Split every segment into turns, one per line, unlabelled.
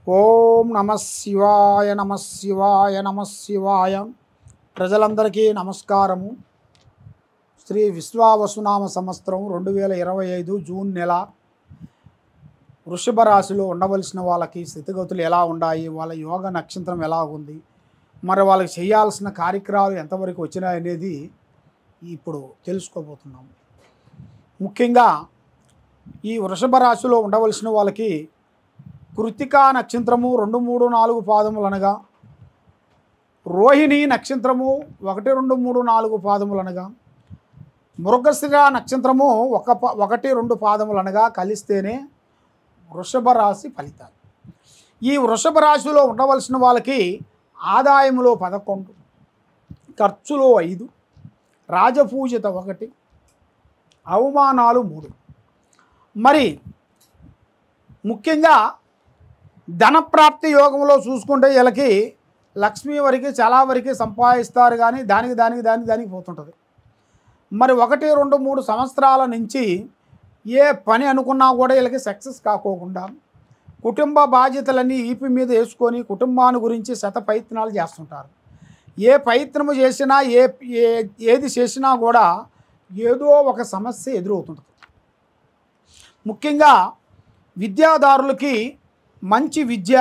ఓం నమః శివాయ నమః శివాయ నమః శివాయ. ప్రజలందరికీ నమస్కారము. శ్రీ విశ్వావసునామ సంవత్సరం 2025 జూన్ నెల వృషభ రాశిలో ఉండవలసిన వాళ్ళకి స్థితిగతులు ఎలా ఉన్నాయి, వాళ్ళ యోగ నక్షత్రం ఎలా ఉంది, మరి వాళ్ళకి చేయాల్సిన కార్యక్రమాలు ఎంతవరకు వచ్చినాయనేది ఇప్పుడు తెలుసుకోబోతున్నాము. ముఖ్యంగా ఈ వృషభ రాశిలో ఉండవలసిన వాళ్ళకి కృత్తికా నక్షత్రము 2, 3, 4 పాదములు అనగా, రోహిణి నక్షత్రము 1, 2, 3, 4 పాదములు అనగా, మృగశిర నక్షత్రము 1, 2 పాదములు అనగా కలిస్తేనే వృషభ రాశి ఫలితాలు. ఈ వృషభ రాశిలో ఉండవలసిన వాళ్ళకి ఆదాయములో 11, ఖర్చులో 5, రాజపూజిత 1, అవమానాలు 3. మరి ముఖ్యంగా ధనప్రాప్తి యోగంలో చూసుకుంటే వీళ్ళకి లక్ష్మీ వరకు చాలా వరకు సంపాదిస్తారు, కానీ దానికి పోతుంటుంది. మరి 1, 2, 3 సంవత్సరాల నుంచి ఏ పని అనుకున్నా కూడా వీళ్ళకి సక్సెస్ కాకోకుండా కుటుంబ బాధ్యతలన్నీ ఈపి మీద వేసుకొని కుటుంబాన్ని గురించి శతప్రయత్నాలు చేస్తుంటారు. ఏ ప్రయత్నము చేసినా ఏది చేసినా కూడా ఏదో ఒక సమస్య ఎదురవుతుంటుంది. ముఖ్యంగా విద్యాదారులకి మంచి విద్య,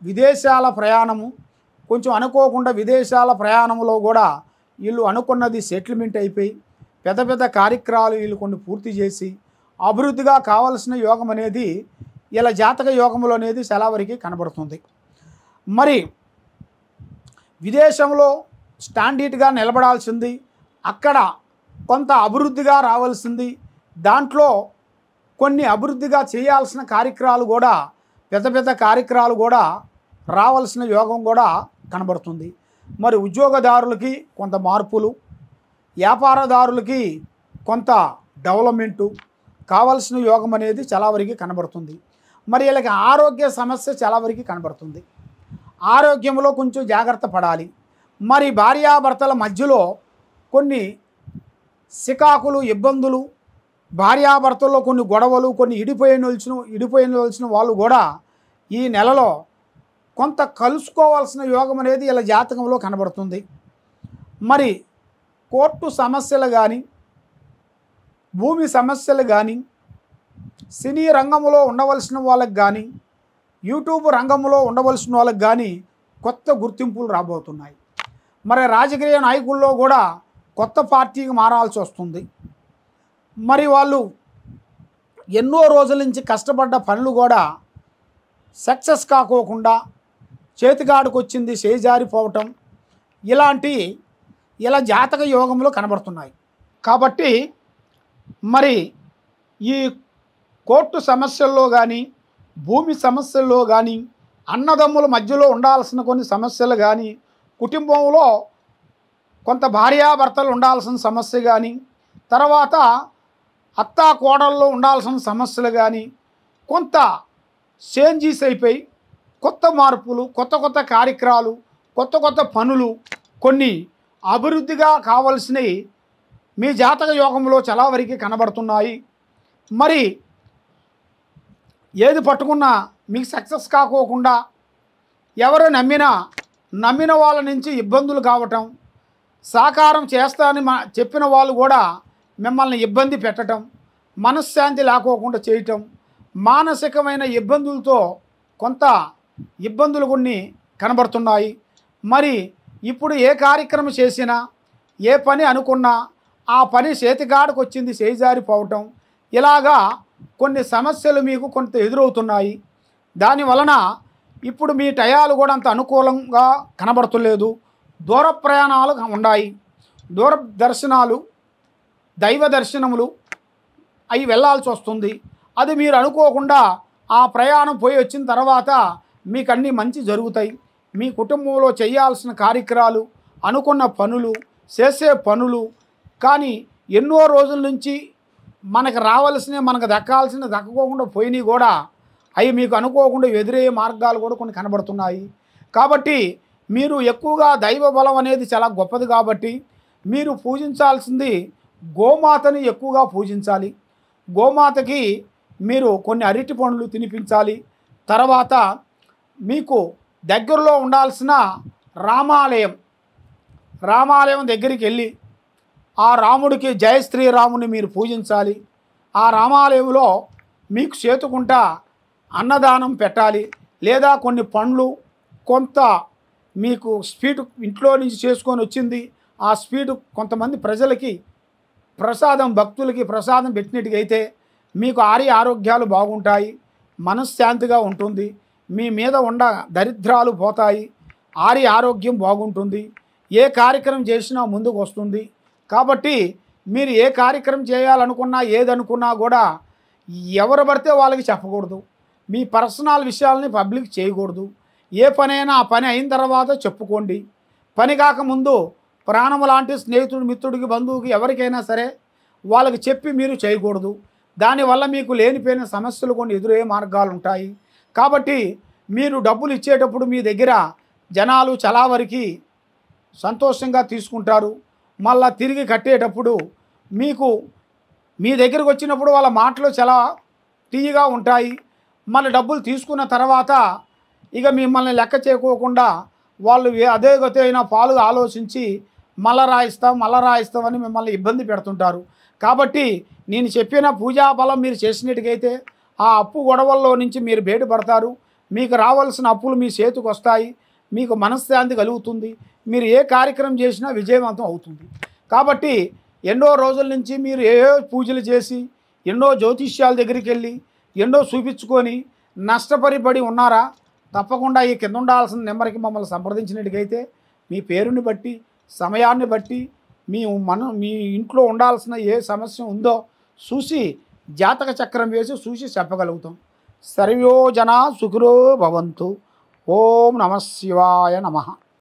విదేశాల ప్రయాణము, కొంచెం అనుకోకుండా విదేశాల ప్రయాణంలో కూడా వీళ్ళు అనుకున్నది సెటిల్మెంట్ అయిపోయి పెద్ద పెద్ద కార్యక్రమాలు వీళ్ళు కొన్ని పూర్తి చేసి అభివృద్ధిగా కావలసిన యోగం అనేది ఇలా జాతక యోగములు అనేది చాలా వరకు కనబడుతుంది. మరి విదేశంలో స్టాండర్డ్గా నిలబడాల్సింది, అక్కడ కొంత అభివృద్ధిగా రావాల్సింది, దాంట్లో కొన్ని అభివృద్ధిగా చేయాల్సిన కార్యక్రమాలు కూడా పెద్ద పెద్ద కార్యక్రమాలు కూడా రావాల్సిన యోగం కూడా కనబడుతుంది. మరి ఉద్యోగదారులకి కొంత మార్పులు, వ్యాపారదారులకి కొంత డెవలప్మెంటు కావాల్సిన యోగం అనేది చాలా వరకు కనబడుతుంది. మరి వీళ్ళకి ఆరోగ్య సమస్య చాలా వరకు కనబడుతుంది. ఆరోగ్యంలో కొంచెం జాగ్రత్త పడాలి. మరి భార్యాభర్తల మధ్యలో కొన్ని సికాకులు, ఇబ్బందులు, భార్యాభర్తల్లో కొన్ని గొడవలు, కొన్ని ఇడిపోయిన వాళ్ళు కూడా ఈ నెలలో కొంత కలుసుకోవాల్సిన యోగం అనేది ఇలా జాతకంలో కనబడుతుంది. మరి కోర్టు సమస్యలు కానీ, భూమి సమస్యలు కానీ, సినీ రంగంలో ఉండవలసిన వాళ్ళకి కానీ, యూట్యూబ్ రంగంలో ఉండవలసిన వాళ్ళకి కానీ కొత్త గుర్తింపులు రాబోతున్నాయి. మరి రాజకీయ నాయకుల్లో కూడా కొత్త పార్టీకి మారాల్సి వస్తుంది. మరి వాళ్ళు ఎన్నో రోజుల నుంచి కష్టపడ్డ పనులు కూడా సక్సెస్ కాకోకుండా చేతికాడుకు వచ్చింది చేజారిపోవటం ఇలా జాతక యోగంలో కనబడుతున్నాయి. కాబట్టి మరి ఈ కోర్టు సమస్యల్లో కానీ, భూమి సమస్యల్లో కానీ, అన్నదమ్ముల మధ్యలో ఉండాల్సిన కొన్ని సమస్యలు కానీ, కుటుంబంలో కొంత భార్యాభర్తలు ఉండాల్సిన సమస్య కానీ, తర్వాత అత్తా కోడల్లో ఉండాల్సిన సమస్యలు కానీ కొంత చేంజెస్ అయిపోయి కొత్త మార్పులు, కొత్త కార్యక్రమాలు, కొత్త పనులు, కొన్ని అభివృద్ధిగా కావలసినవి మీ జాతక యోగంలో చాలా వరకు కనబడుతున్నాయి. మరి ఏది పట్టుకున్నా మీకు సక్సెస్ కాకోకుండా ఎవరు నమ్మిన వాళ్ళ నుంచి ఇబ్బందులు కావటం, సాకారం చేస్తానని చెప్పిన వాళ్ళు కూడా మిమ్మల్ని ఇబ్బంది పెట్టడం, మనశ్శాంతి లేకోకుండా చేయటం, మానసికమైన ఇబ్బందులతో కొంత ఇబ్బందులు కొన్ని కనబడుతున్నాయి. మరి ఇప్పుడు ఏ కార్యక్రమం చేసినా, ఏ పని అనుకున్నా ఆ పని చేతికాడకు వచ్చింది చేజారిపోవటం, ఇలాగా కొన్ని సమస్యలు మీకు కొంత ఎదురవుతున్నాయి. దానివలన ఇప్పుడు మీ టయాలు కూడా అంత అనుకూలంగా కనబడతలేదు. దూర ప్రయాణాలు ఉన్నాయి, దూర దర్శనాలు, దైవ దర్శనములు అవి వెళ్ళాల్సి వస్తుంది. అది మీరు అనుకోకుండా ఆ ప్రయాణం పోయి వచ్చిన తర్వాత మీకు అన్నీ మంచి జరుగుతాయి. మీ కుటుంబంలో చేయాల్సిన కార్యక్రమాలు, అనుకున్న పనులు, చేసే పనులు కానీ ఎన్నో రోజుల నుంచి మనకు రావాల్సినవి, మనకు దక్కకోకుండా పోయినవి కూడా అవి మీకు అనుకోకుండా ఎదురయ్యే మార్గాలు కూడా కొన్ని కనబడుతున్నాయి. కాబట్టి మీరు ఎక్కువగా దైవ బలం అనేది చాలా గొప్పది. కాబట్టి మీరు పూజించాల్సింది గోమాతని ఎక్కువగా పూజించాలి. గోమాతకి మీరు కొన్ని అరటి పండ్లు తినిపించాలి. తర్వాత మీకు దగ్గరలో ఉండాల్సిన రామాలయం రామాలయం దగ్గరికి వెళ్ళి ఆ రాముడికి జయ శ్రీరాముని మీరు పూజించాలి. ఆ రామాలయంలో మీకు చేతుకుంటా అన్నదానం పెట్టాలి. లేదా కొన్ని పండ్లు కొంత మీకు స్వీటు ఇంట్లో నుంచి చేసుకొని వచ్చింది ఆ స్వీటు కొంతమంది ప్రజలకి ప్రసాదం భక్తులకి ప్రసాదం పెట్టినట్టుగైతే మీకు ఆరోగ్యాలు బాగుంటాయి, మనశ్శాంతిగా ఉంటుంది, మీ మీద ఉన్న దరిద్రాలు పోతాయి, ఆరోగ్యం బాగుంటుంది, ఏ కార్యక్రమం చేసినా ముందుకు వస్తుంది. కాబట్టి మీరు ఏ కార్యక్రమం చేయాలనుకున్నా ఏదనుకున్నా కూడా ఎవరు పడితే వాళ్ళకి చెప్పకూడదు. మీ పర్సనల్ విషయాలని పబ్లిక్ చేయకూడదు. ఏ పనైనా ఆ పని అయిన తర్వాత చెప్పుకోండి. పని కాకముందు ప్రాణము లాంటి స్నేహితుడు మిత్రుడికి బంధువుకి ఎవరికైనా సరే వాళ్ళకి చెప్పి మీరు చేయకూడదు. దానివల్ల మీకు లేనిపోయిన సమస్యలు కొన్ని ఎదురయ్యే మార్గాలు ఉంటాయి. కాబట్టి మీరు డబ్బులు ఇచ్చేటప్పుడు మీ దగ్గర జనాలు చాలా వరకు సంతోషంగా తీసుకుంటారు. మళ్ళా తిరిగి కట్టేటప్పుడు మీకు మీ దగ్గరికి వచ్చినప్పుడు వాళ్ళ మాటలు చాలా తీయగా ఉంటాయి. మళ్ళీ డబ్బులు తీసుకున్న తర్వాత ఇక మిమ్మల్ని లెక్క చేయకోకుండా వాళ్ళు అదే గతి అయినా పాలుగా ఆలోచించి మళ్ళా రాయిస్తామని మిమ్మల్ని ఇబ్బంది పెడుతుంటారు. కాబట్టి నేను చెప్పిన పూజా బలం మీరు చేసినట్టుగైతే ఆ అప్పు గొడవల్లో నుంచి మీరు బయటపడతారు. మీకు రావాల్సిన అప్పులు మీ చేతికి వస్తాయి, మీకు మనశ్శాంతి కలుగుతుంది, మీరు ఏ కార్యక్రమం చేసినా విజయవంతం అవుతుంది. కాబట్టి ఎన్నో రోజుల నుంచి మీరు ఏ పూజలు చేసి ఎన్నో జ్యోతిష్యాల దగ్గరికి వెళ్ళి ఎన్నో చూపించుకొని నష్టపడి ఉన్నారా? తప్పకుండా ఈ కింద ఉండాల్సిన నెంబర్కి మమ్మల్ని సంప్రదించినట్టుగైతే మీ పేరుని బట్టి సమయాన్ని బట్టి మీ ఇంట్లో ఉండాల్సిన ఏ సమస్య ఉందో చూసి జాతక చక్రం వేసి చూసి చెప్పగలుగుతాం. సర్వో జనా సుఖినో భవంతు. ఓం నమః శివాయ నమః.